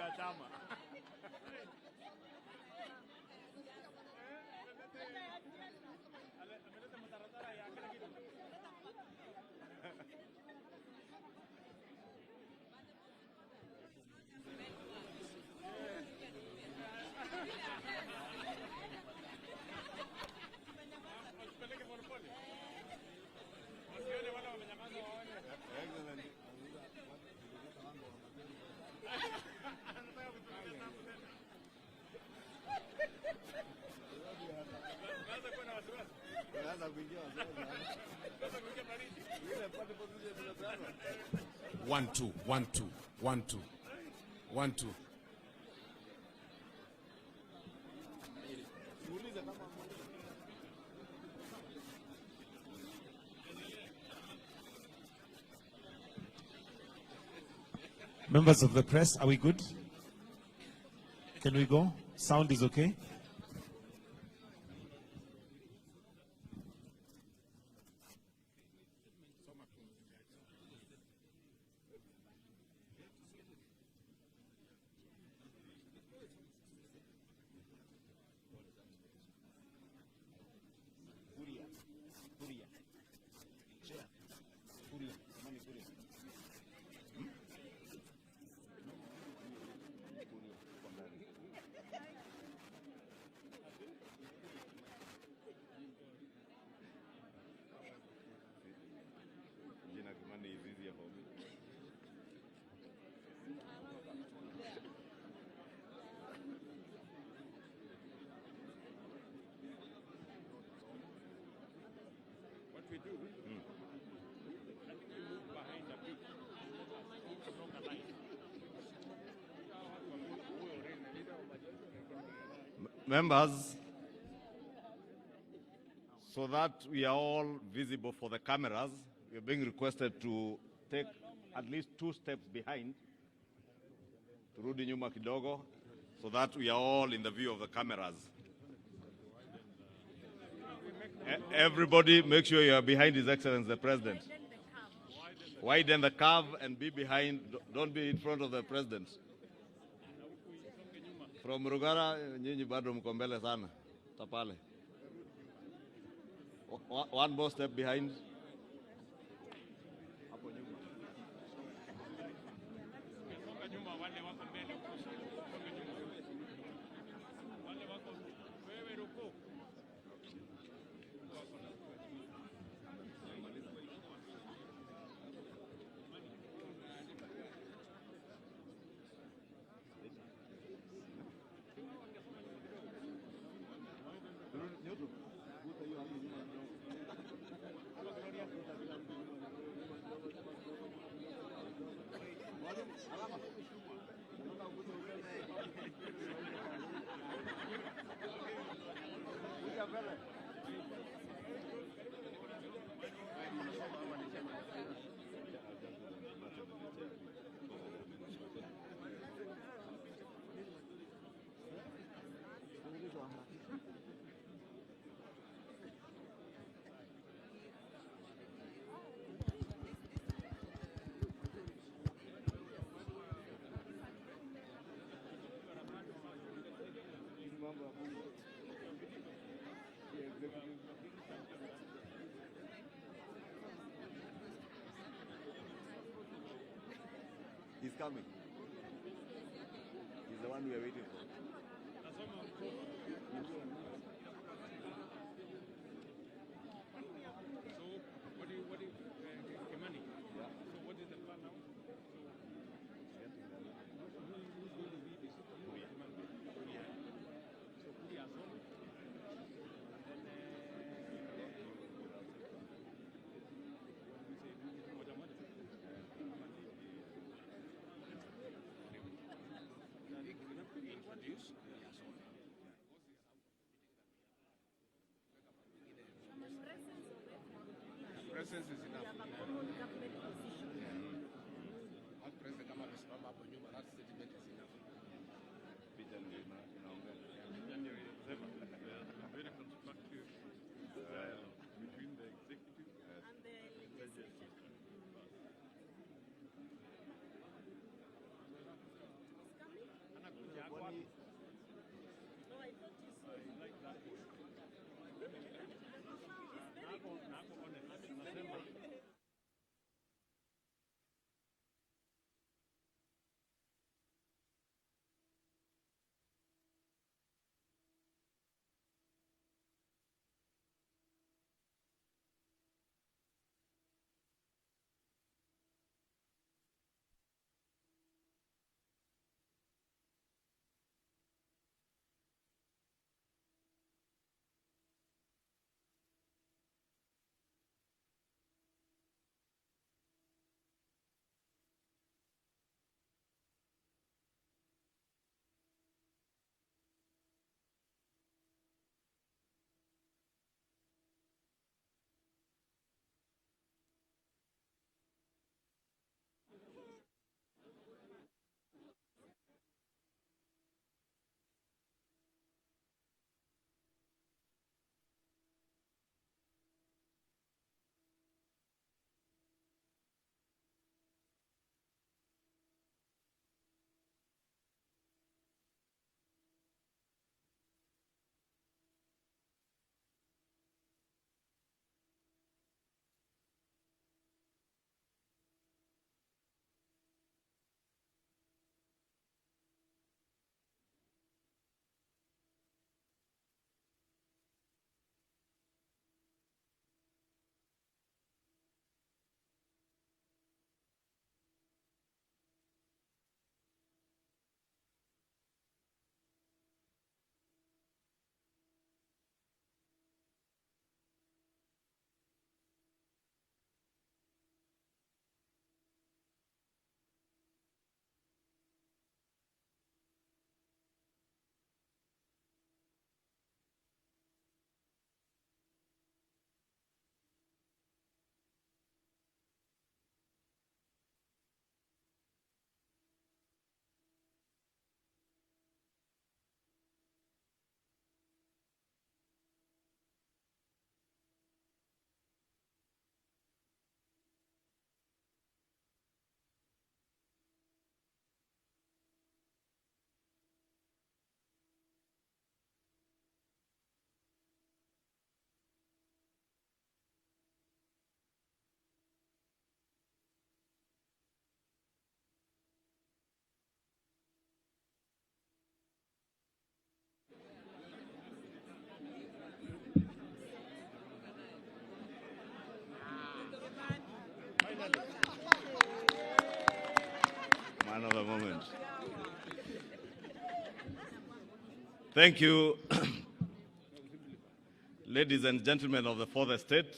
ya chama. One, two, one, two, one, two, one, two. Members of the press, are we good? Can we go? Sound is okay? Members, so that we are all visible for the cameras, we are being requested to take at least 2 steps behind, turudi nyuma kidogo, so that we are all in the view of the cameras. Everybody make sure you are behind His Excellency the President. Widen the curve and be behind, don't be in front of the President. From Rugara, nyinyi bado mko mbele sana. Tapale. One more step behind. He's coming. He's the one we are waiting for. Presence is enough. One president kama amesimama hapo nyuma, that statement is enough. Very constructive between the executive and the legislature. Thank you. Ladies and gentlemen of the fourth estate,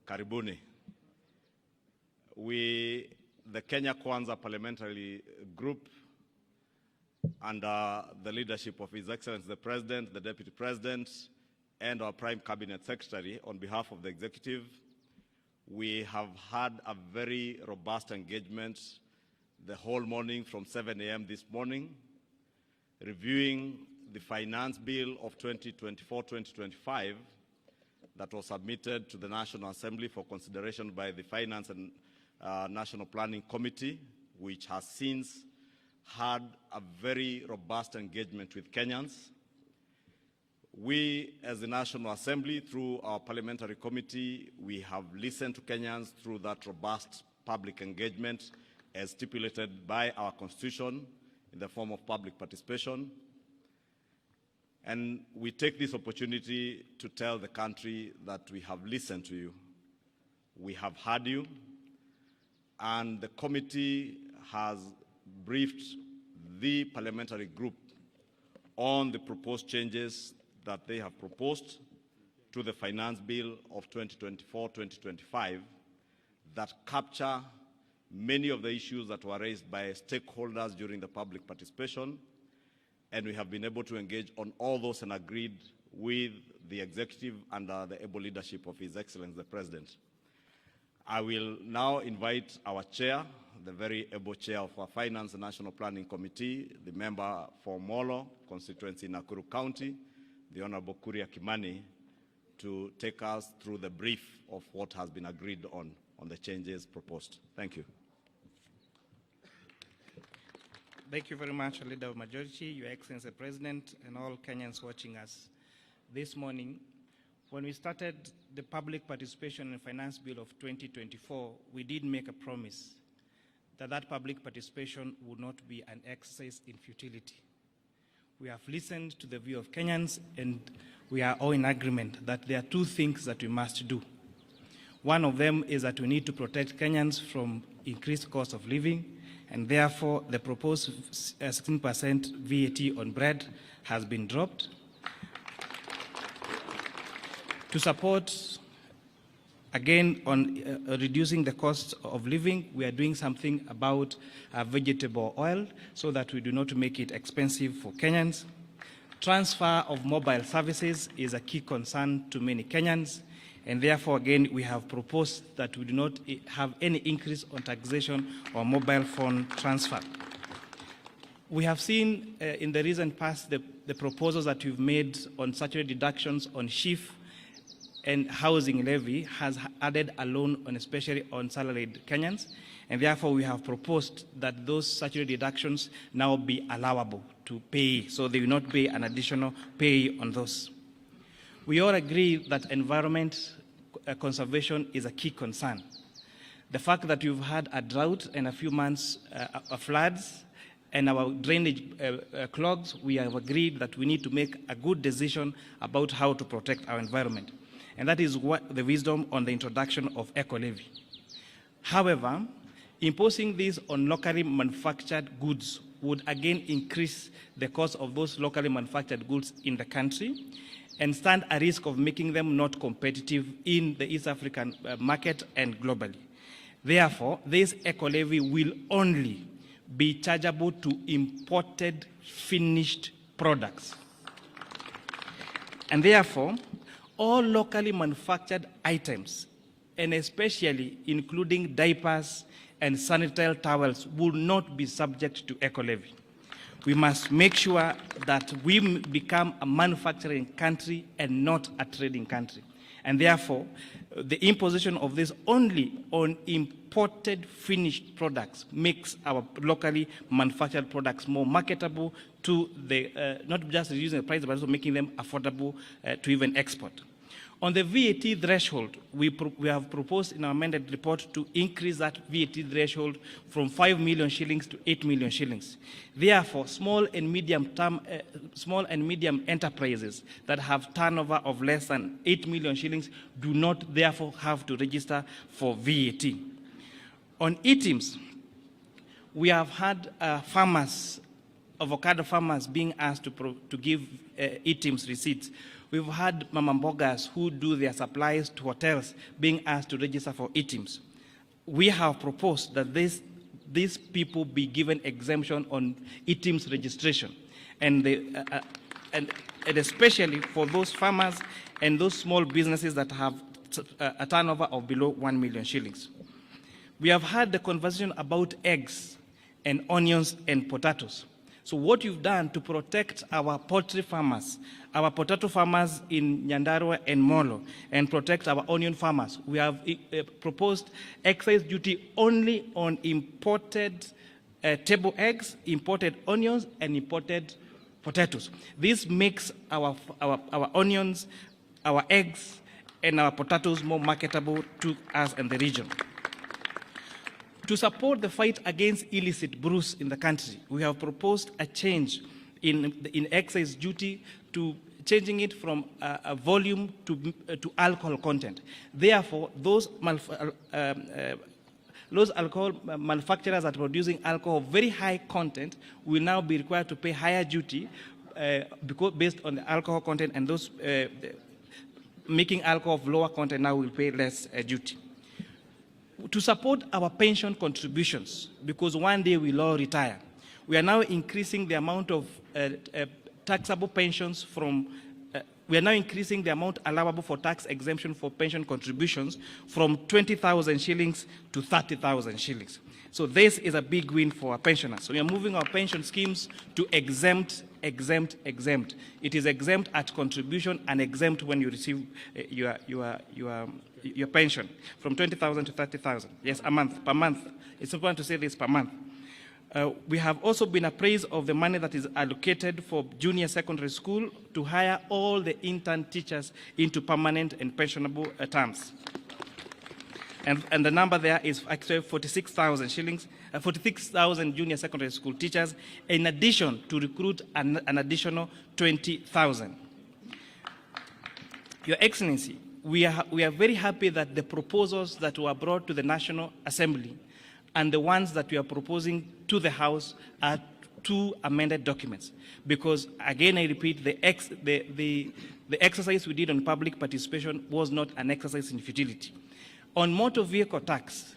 karibuni. We, the Kenya Kwanza Parliamentary Group, under the leadership of His Excellency the President, the Deputy President, and our Prime Cabinet Secretary, on behalf of the Executive, we have had a very robust engagement the whole morning from 7 a.m. this morning, reviewing the Finance Bill of 2024-2025 that was submitted to the National Assembly for consideration by the Finance and National Planning Committee, which has since had a very robust engagement with Kenyans. We, as the National Assembly, through our parliamentary committee, we have listened to Kenyans through that robust public engagement as stipulated by our Constitution in the form of public participation. And we take this opportunity to tell the country that we have listened to you. We have heard you, and the committee has briefed the parliamentary group on the proposed changes that they have proposed to the Finance Bill of 2024-2025 that capture many of the issues that were raised by stakeholders during the public participation, and we have been able to engage on all those and agreed with the Executive under the able leadership of His Excellency the President. I will now invite our chair, the very able chair of our Finance and National Planning Committee, the member for Molo constituency in Nakuru County, the Honorable Kuria Kimani, to take us through the brief of what has been agreed on the changes proposed. Thank you. Thank you very much, Leader of Majority, Your Excellency the President, and all Kenyans watching us this morning. When we started the public participation in Finance Bill of 2024, we did make a promise that that public participation would not be an exercise in futility. We have listened to the view of Kenyans, and we are all in agreement that there are two things that we must do. One of them is that we need to protect Kenyans from increased cost of living, and therefore the proposed 16% VAT on bread has been dropped. To support, again, on reducing the cost of living, we are doing something about vegetable oil so that we do not make it expensive for Kenyans. Transfer of mobile services is a key concern to many Kenyans, and therefore, again, we have proposed that we do not have any increase on taxation or mobile phone transfer. We have seen in the recent past the proposals that we've made on statutory deductions on SHIF and housing levy has added a loan on, especially on salaried Kenyans, and therefore we have proposed that those statutory deductions now be allowable to pay, so they will not pay an additional pay on those. We all agree that environment conservation is a key concern. The fact that we've had a drought and a few months of floods and our drainage clogs, we have agreed that we need to make a good decision about how to protect our environment. And that is what the wisdom on the introduction of eco-levy. However, imposing this on locally manufactured goods would again increase the cost of those locally manufactured goods in the country and stand a risk of making them not competitive in the East African market and globally. Therefore, this eco-levy will only be chargeable to imported finished products. And therefore, all locally manufactured items, and especially including diapers and sanitary towels, will not be subject to eco-levy. We must make sure that we become a manufacturing country and not a trading country. And therefore, the imposition of this only on imported finished products makes our locally manufactured products more marketable to the, not just reducing the price, but also making them affordable to even export. On the VAT threshold, we have proposed in our amended report to increase that VAT threshold from 5 million shillings to 8 million shillings. Therefore, small and medium enterprises that have turnover of less than 8 million shillings do not therefore have to register for VAT. On items, We have had avocado farmers being asked to give e-teams receipts. We've had mama mbogas who do their supplies to hotels being asked to register for e-teams. We have proposed that these people be given exemption on e-teams registration, and especially for those farmers and those small businesses that have a turnover of below 1 million shillings. We have had the conversation about eggs and onions and potatoes. So what you've done to protect our poultry farmers, our potato farmers in Nyandarua and Molo, and protect our onion farmers, we have proposed excise duty only on imported table eggs, imported onions, and imported potatoes. This makes our onions, our eggs, and our potatoes more marketable to us and the region. To support the fight against illicit brews in the country, we have proposed a change in excise duty to changing it from a volume to alcohol content. Therefore, those alcohol manufacturers that are producing alcohol of very high content will now be required to pay higher duty because based on the alcohol content, and those making alcohol of lower content now will pay less duty. To support our pension contributions, because one day we'll all retire, we are now increasing the amount of taxable pensions we are now increasing the amount allowable for tax exemption for pension contributions from 20,000 shillings to 30,000 shillings. So this is a big win for our pensioners. So we are moving our pension schemes to exempt. It is exempt at contribution and exempt when you receive your pension from 20,000 to 30,000. Yes, per month. It's important to say this, per month. We have also been appraised of the money that is allocated for junior secondary school to hire all the intern teachers into permanent and pensionable terms. And the number there is actually 46,000 shillings, 46,000 junior secondary school teachers, in addition to recruit an additional 20,000. Your Excellency, we are very happy that the proposals that were brought to the National Assembly and the ones that we are proposing to the House are two amended documents. Because, again, I repeat, the exercise we did on public participation was not an exercise in futility. On motor vehicle tax,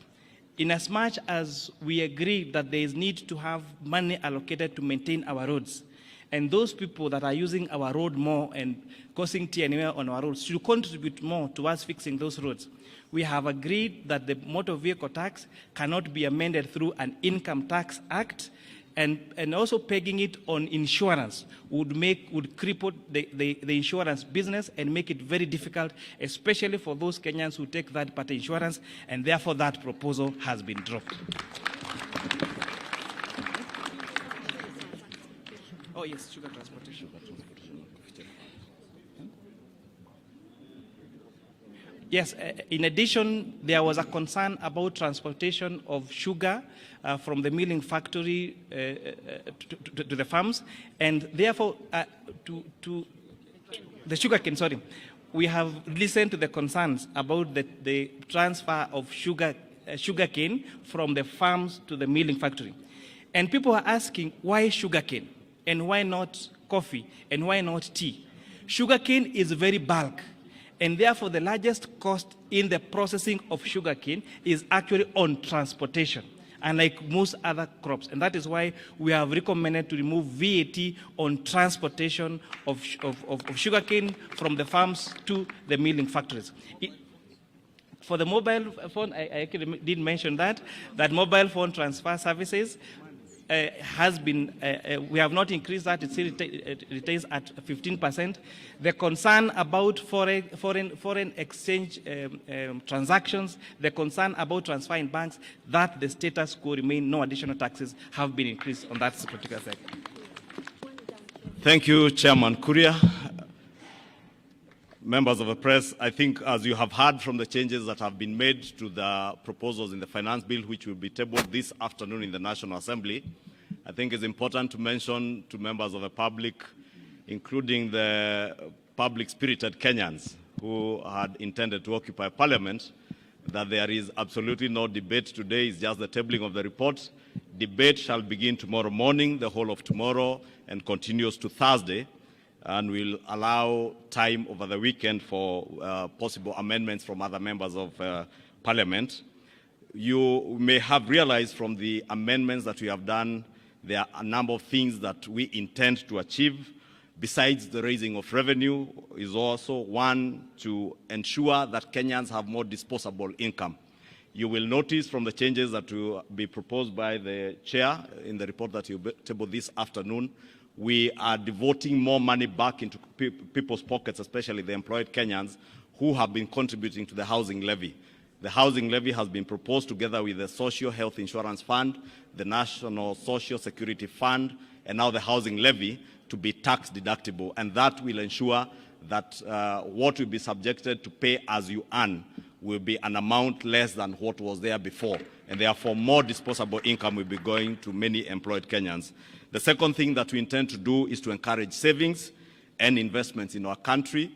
inasmuch as we agree that there is need to have money allocated to maintain our roads, and those people that are using our road more and causing TNA on our roads should contribute more towards fixing those roads, we have agreed that the motor vehicle tax cannot be amended through an income tax act, and also pegging it on insurance would cripple the insurance business and make it very difficult, especially for those Kenyans who take third-party insurance, and therefore that proposal has been dropped. Oh yes, sugar transportation. Yes, in addition, there was a concern about transportation of sugar from the milling factory to the farms, and therefore to the sugarcane, sorry. We have listened to the concerns about the transfer of sugarcane from the farms to the milling factory. And people are asking, why sugarcane? And why not coffee? And why not tea? Sugarcane is very bulk. And therefore, the largest cost in the processing of sugarcane is actually on transportation, unlike most other crops. And that is why we have recommended to remove VAT on transportation of sugarcane from the farms to the milling factories. For the mobile phone, I actually did mention that mobile phone transfer services has been, we have not increased that, it still retains at 15%. The concern about foreign exchange transactions, the concern about transfer in banks, that the status quo remain, no additional taxes have been increased on that particular sector. Thank you, Chairman Kuria. Members of the press, I think as you have heard from the changes that have been made to the proposals in the finance bill, which will be tabled this afternoon in the National Assembly, I think it's important to mention to members of the public, including the public-spirited Kenyans who had intended to occupy Parliament, that there is absolutely no debate today. It's just the tabling of the report. Debate shall begin tomorrow morning, the whole of tomorrow, and continues to Thursday, and will allow time over the weekend for possible amendments from other members of Parliament. You may have realized from the amendments that we have done, there are a number of things that we intend to achieve. Besides the raising of revenue, is also one to ensure that Kenyans have more disposable income. You will notice from the changes that will be proposed by the chair in the report that you table this afternoon, we are devoting more money back into people's pockets, especially the employed Kenyans who have been contributing to the housing levy. The housing levy has been proposed together with the Social Health Insurance Fund, the National Social Security Fund, and now the housing levy to be tax deductible. And that will ensure that what will be subjected to pay as you earn will be an amount less than what was there before. And therefore, more disposable income will be going to many employed Kenyans. The second thing that we intend to do is to encourage savings and investments in our country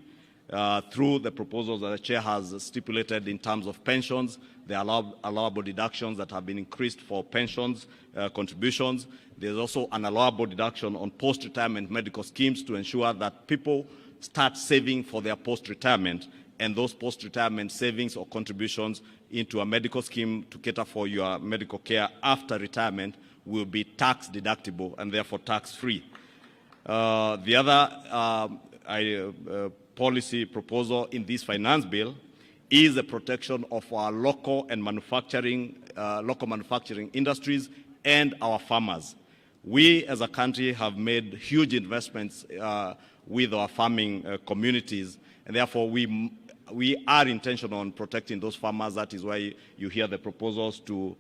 through the proposals that the chair has stipulated in terms of pensions, the allowable deductions that have been increased for pensions contributions. There's also an allowable deduction on post-retirement medical schemes to ensure that people start saving for their post-retirement, and those post-retirement savings or contributions into a medical scheme to cater for your medical care after retirement will be tax deductible and therefore tax-free. The other policy proposal in this finance bill is the protection of our local manufacturing industries and our farmers. We as a country have made huge investments with our farming communities, and therefore we are intentional on protecting those farmers. That is why you hear the proposals to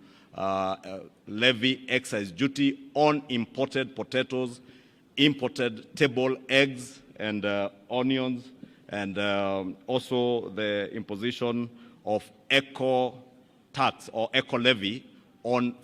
levy excise duty on imported potatoes, imported table eggs and onions, and also the imposition of eco tax or eco levy on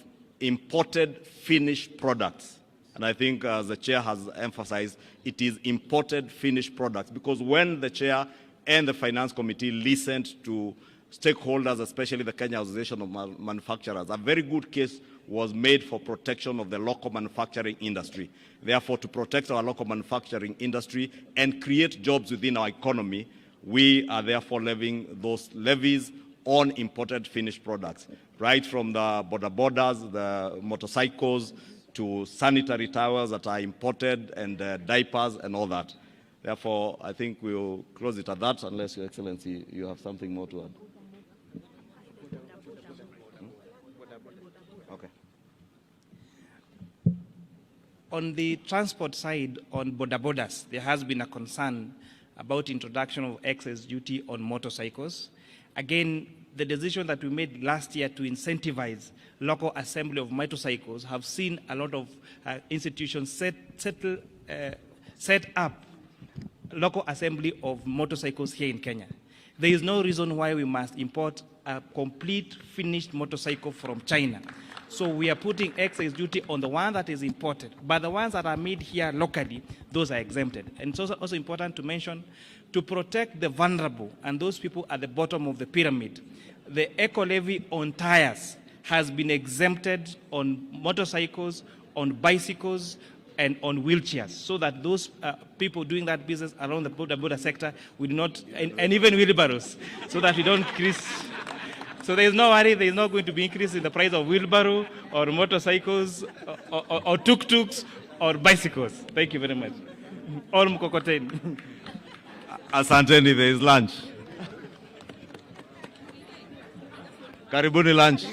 imported finished products. And I think, as the chair has emphasized, it is imported finished products, because when the chair and the finance committee listened to stakeholders, especially the Kenya Association of Manufacturers, a very good case was made for protection of the local manufacturing industry. Therefore, to protect our local manufacturing industry and create jobs within our economy, we are therefore levying those levies on imported finished products, right from the bodas, the motorcycles, to sanitary towels that are imported, and diapers and all that. Therefore, I think we'll close it at that, unless, Your Excellency, you have something more to add. Okay. On the transport side, on bodas, there has been a concern about introduction of excess duty on motorcycles. Again, the decision that we made last year to incentivize local assembly of motorcycles have seen a lot of institutions set up local assembly of motorcycles here in Kenya. There is no reason why we must import a complete finished motorcycle from China. So we are putting excise duty on the one that is imported, but the ones that are made here locally, those are exempted. And it's also important to mention, to protect the vulnerable and those people at the bottom of the pyramid, the eco levy on tires has been exempted on motorcycles, on bicycles, and on wheelchairs, so that those people doing that business around the border sector will not, and even wheelbarrows, so that we don't increase. So there is no worry, there is not going to be increase in the price of wheelbarrow or motorcycles or tuk-tuks or bicycles. Thank you very much. Or mkokoteni. Asanteni, there is lunch. Karibuni lunch.